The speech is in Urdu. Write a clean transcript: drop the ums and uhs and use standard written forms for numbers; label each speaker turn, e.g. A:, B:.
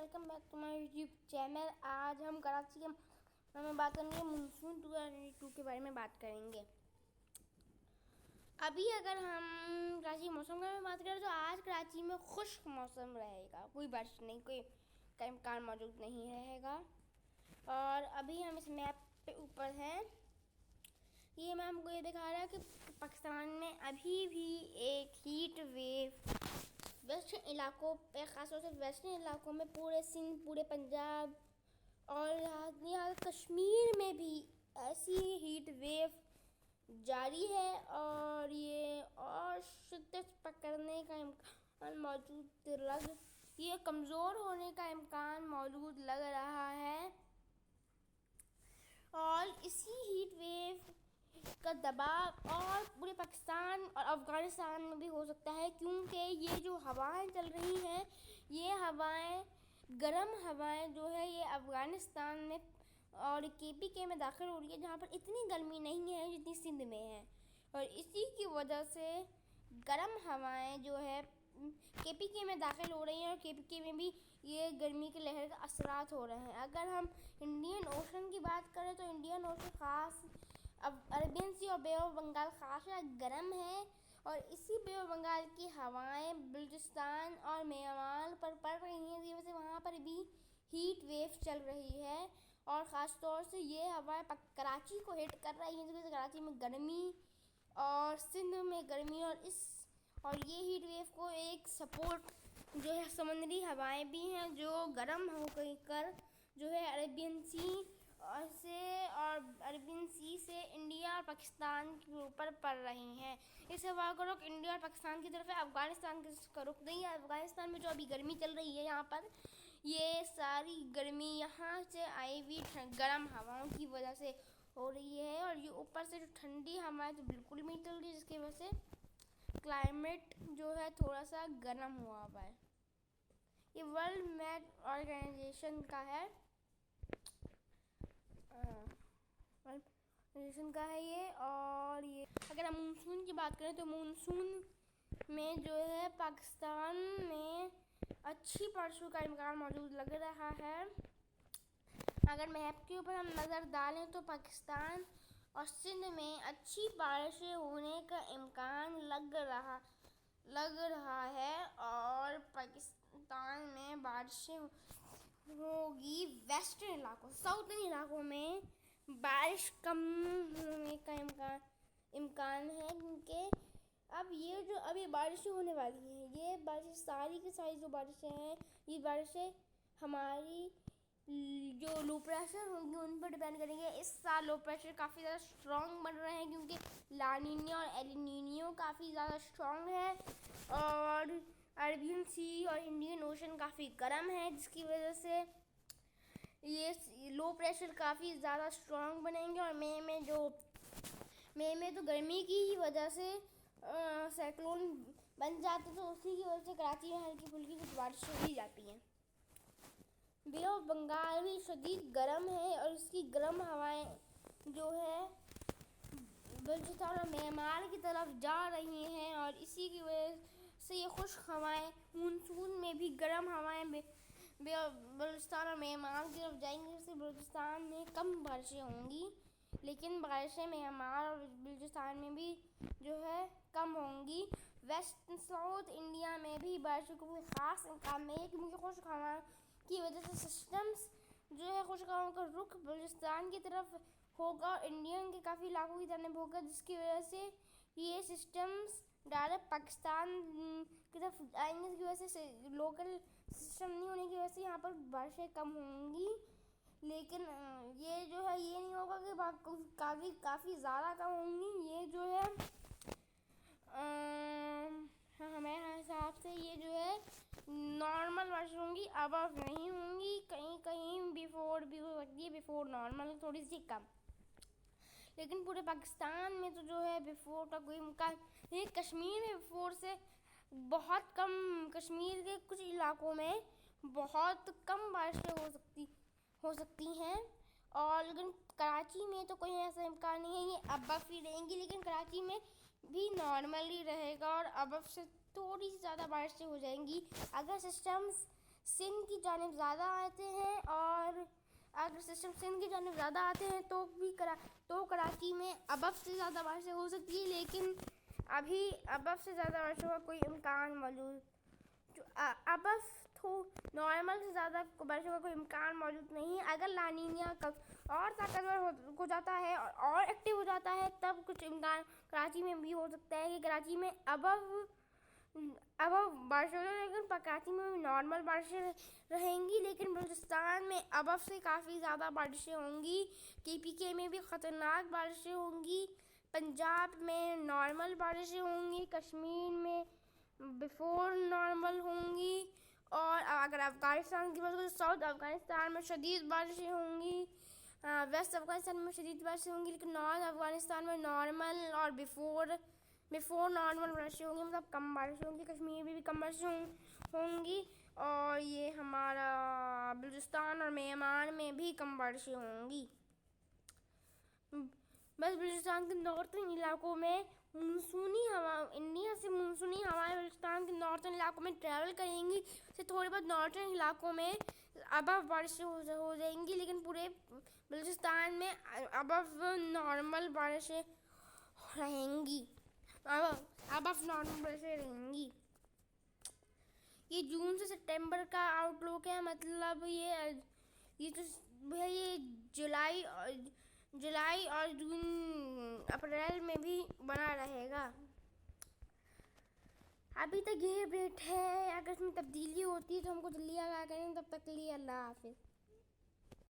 A: Welcome back to my YouTube channel. آج ہم کراچی کے بارے میں بات کریں گے. مونسون 2022 کے بارے میں بات کریں گے. ابھی اگر ہم کراچی کے موسم کے بارے میں بات کریں تو آج کراچی میں خشک موسم رہے گا, کوئی بارش نہیں, کوئی امکان موجود نہیں رہے گا. اور ابھی ہم اس میپ پہ اوپر ہیں. یہ میں ہم کو یہ دکھا رہا ہے کہ پاکستان میں ابھی بھی ایک ہیٹ ویو ویسٹرن علاقوں پہ, خاص طور سے ویسٹرن علاقوں میں, پورے سندھ, پورے پنجاب اور یہاں کشمیر میں بھی ایسی ہیٹ ویو جاری ہے. اور یہ اور شدت پکڑنے کا امکان موجود یہ کمزور ہونے کا امکان موجود لگ رہا ہے. اور اسی ہیٹ ویو کا دباؤ اور پورے پاکستان اور افغانستان میں بھی ہو سکتا ہے, کیونکہ یہ جو ہوائیں چل رہی ہیں, یہ ہوائیں گرم ہوائیں جو ہے یہ افغانستان میں اور KPK میں داخل ہو رہی ہے, جہاں پر اتنی گرمی نہیں ہے جتنی سندھ میں ہے. اور اسی کی وجہ سے گرم ہوائیں جو ہے KPK میں داخل ہو رہی ہیں, اور KPK میں بھی یہ گرمی کی لہر کا اثرات ہو رہے ہیں. اگر ہم انڈین اوشن کی بات کریں تو انڈین اوشن خاص عربین سی اور بے آف بنگال خاص گرم ہے, اور اسی بے آف بنگال کی ہوائیں بلوچستان اور میانمار پر پڑ رہی ہیں, جس وجہ سے وہاں پر بھی ہیٹ ویو چل رہی ہے. اور خاص طور سے یہ ہوائیں کراچی کو ہٹ کر رہی ہیں, جس وجہ سے کراچی میں گرمی اور سندھ میں گرمی اور یہ ہیٹ ویو کو ایک سپورٹ جو ہے سمندری ہوائیں بھی ہیں جو گرم ہو کر جو ہے عربین سی سے انڈیا اور پاکستان کے اوپر پڑ رہی ہیں. اس ہوا کا رخ انڈیا اور پاکستان کی طرف ہے, افغانستان کا رخ نہیں ہے. افغانستان میں جو ابھی گرمی چل رہی ہے, یہاں پر یہ ساری گرمی یہاں سے آئی ہوئی گرم ہواؤں کی وجہ سے ہو رہی ہے, اور یہ اوپر سے جو ٹھنڈی ہوائیں تو بالکل بھی نہیں چل رہی, جس کی وجہ سے کلائمیٹ جو ہے تھوڑا سا گرم ہوا ہوا ہے. یہ ورلڈ میٹ آرگنائزیشن کا ہے, یہ. اور یہ اگر ہم مونسون کی بات کریں تو مونسون میں جو ہے پاکستان میں اچھی بارشوں کا امکان موجود لگ رہا ہے. اگر میپ کے اوپر ہم نظر ڈالیں تو پاکستان اور سندھ میں اچھی بارشیں ہونے کا امکان لگ رہا ہے, اور پاکستان میں بارشیں ہوگی. ویسٹرن علاقوں, ساؤتھرن علاقوں میں بارش کم ہونے کا امکان ہے, کیونکہ اب یہ جو ابھی بارشیں ہونے والی ہیں, یہ بارشیں ساری کی ساری جو بارشیں ہیں, یہ بارشیں ہماری جو لو پریشر ہوں گی ان پر ڈیپینڈ کریں گے. اس سال لو پریشر کافی زیادہ اسٹرانگ بن رہے ہیں, کیونکہ لانینیو اور ایلنینیو کافی زیادہ اسٹرانگ ہے, اور عربین سی اور انڈین اوشن کافی گرم ہے, جس کی وجہ سے یہ لو پریشر کافی زیادہ اسٹرانگ بنیں گے. اور مئی میں تو گرمی کی ہی وجہ سے سائیکلون بن جاتے, تو اسی کی وجہ سے کراچی میں ہلکی پھلکی کچھ بارش ہو ہی جاتی ہیں. بے آف بنگال بھی شدید گرم ہے, اور اس کی گرم ہوائیں جو ہے بلوچستان اور میانمار کی طرف جا رہی ہیں, اور اسی کی وجہ سے یہ خشک ہوائیں مونسون میں بھی گرم ہوائیں بلوچستان اور میانمار کی طرف جائیں گی. جس سے بلوچستان میں کم بارشیں ہوں گی, لیکن بارشیں میانمار اور بلوچستان میں بھی جو ہے کم ہوں گی. ویسٹ ساؤتھ انڈیا میں بھی بارشوں کو کوئی خاص امکان نہیں ہے, کیونکہ خشک ہوا کی وجہ سے سسٹمز جو ہے خشک ہواؤں کا رخ بلوچستان کی طرف ہوگا اور انڈین کے کافی علاقوں کی جانب ہوگا, جس کی وجہ سے یہ سسٹمز ڈائریکٹ پاکستان کی طرف آئیں گے, جس کی وجہ سے لوکل سسٹم نہیں ہونے کی وجہ سے یہاں پر بارشیں کم ہوں گی. لیکن یہ جو ہے یہ نہیں ہوگا کہ کافی زیادہ کم ہوں گی. یہ جو ہے ہمارے حساب سے یہ جو ہے نارمل بارشیں ہوں گی, ابو نہیں ہوں گی, کہیں بیفور بھی ہو سکتی ہے, بیفور نارمل تھوڑی سی کم. لیکن پورے پاکستان میں تو جو ہے بیفور کا کوئی امکان نہیں. کشمیر میں بیفور سے بہت کم, کشمیر کے کچھ علاقوں میں بہت کم بارشیں ہو سکتی ہیں, اور لیکن کراچی میں تو کوئی ایسا امکان نہیں ہے. یہ ابو ہی رہیں گی, لیکن کراچی میں بھی نارمل ہی رہے گا, اور ابو سے تھوڑی سی زیادہ بارشیں ہو جائیں گی. اگر سسٹمز سندھ کی جانب زیادہ آتے ہیں، اور اگر سسٹم سندھ کی جانب زیادہ آتے ہیں تو کراچی میں ابف سے زیادہ بارشیں ہو سکتی ہے، لیکن ابھی ابف سے زیادہ بارشوں کا کوئی امکان موجود ابف نارمل سے زیادہ بارشوں کا کوئی امکان موجود نہیں ہے۔ اگر لا نینیا اور طاقتور ہو جاتا ہے اور ایکٹیو ہو جاتا ہے تب کچھ امکان کراچی میں بھی ہو سکتا ہے کہ کراچی میں اب بارشیں ہو جائیں، لیکن کراچی میں نارمل بارشیں رہیں گی، لیکن بلوچستان میں ابف سے کافی زیادہ بارشیں ہوں گی، KPK میں بھی خطرناک بارشیں ہوں گی، پنجاب میں نارمل بارشیں ہوں گی، کشمیر میں بیفور نارمل ہوں گی، اور اگر افغانستان کی بات کریں تو ساؤتھ افغانستان میں شدید بارشیں ہوں گی، ویسٹ افغانستان میں شدید بارشیں ہوں گی، لیکن نارتھ افغانستان میں نارمل اور بیفور نارمل بارشیں ہوں گی، مطلب کم بارشیں ہوں گی، کشمیر میں بھی کم بارشیں ہوں گی، اور یہ ہمارا بلوچستان اور میانمار میں بھی کم بارشیں ہوں گی۔ بس بلوچستان کے نارتھن علاقوں میں انڈیا سے مونسونی ہوائیں بلوچستان کے نارتھن علاقوں میں ٹریول کریں گی، سے تھوڑے بہت نارتھن علاقوں میں ابف بارشیں ہو جائیں گی، لیکن پورے بلوچستان میں ابف نارمل بارشیں رہیں گی۔ یہ جون سے سپٹمبر کا آؤٹ لک ہے، مطلب یہ جولائی اور جون اپریل میں بھی بنا رہے گا۔ ابھی تک یہ اپڈیٹ ہے، اگر اس میں تبدیلی ہوتی ہے تو ہم کو جلدی آگاہ کریں، تب تک کے لیے اللہ حافظ۔